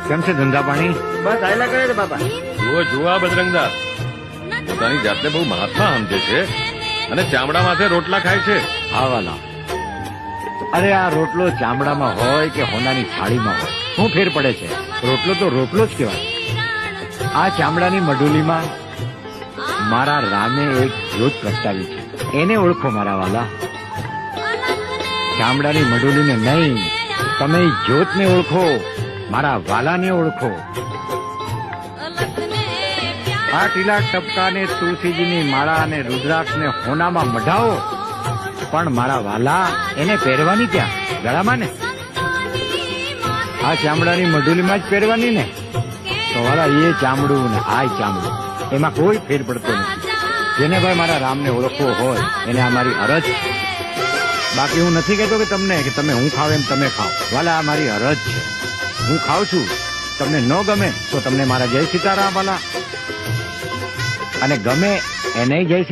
કેમ છે ધંધા પાણી? બસ આયલા કરે છે બાપા. જુઓ જુઓ આ બજરંગદાસ પોતાની જાતને બહુ મહાત્મા સમજે છે અને ચામડા માથે રોટલા ખાય છે. હા વાલા, અરે આ રોટલો ચામડામાં હોય કે હોનાની થાળીમાં હોય, શું ફેર પડે છે? રોટલો તો રોટલો જ કહેવાય. આ ચામડાની મઢુલીમાં મારા રામે એક જ્યોત પ્રગટાવી છે, એને ઓળખો મારા વાલા. ચામડાની મઢુલીને નહીં, તમે જ્યોતને ઓળખો, મારા વાલાને ઓળખો. આ ટીલા ટપકાને તુલસીજીની માળા અને રુદ્રાક્ષને હોનામાં મઢાવો, પણ મારા વાલા એને પહેરવાની ક્યાં? ગળામાં ને. આ ચામડાની મઢુલીમાં જ પહેરવાની ને. તો વાલા એ ચામડું ને આ ચામડું એમાં કોઈ ફેર પડતો નથી. જેને ભાઈ મારા રામને ઓળખવો હોય એને આ મારી અરજ છે. બાકી હું નથી કહેતો કે તમને કે તમે હું ખાવ એમ તમે ખાઓ. વાલા આ મારી અરજ છે. હું ખાઉં છું, તમને ન ગમે તો તમને મારા જય સીતારામ વાલા, અને ગમે એને જય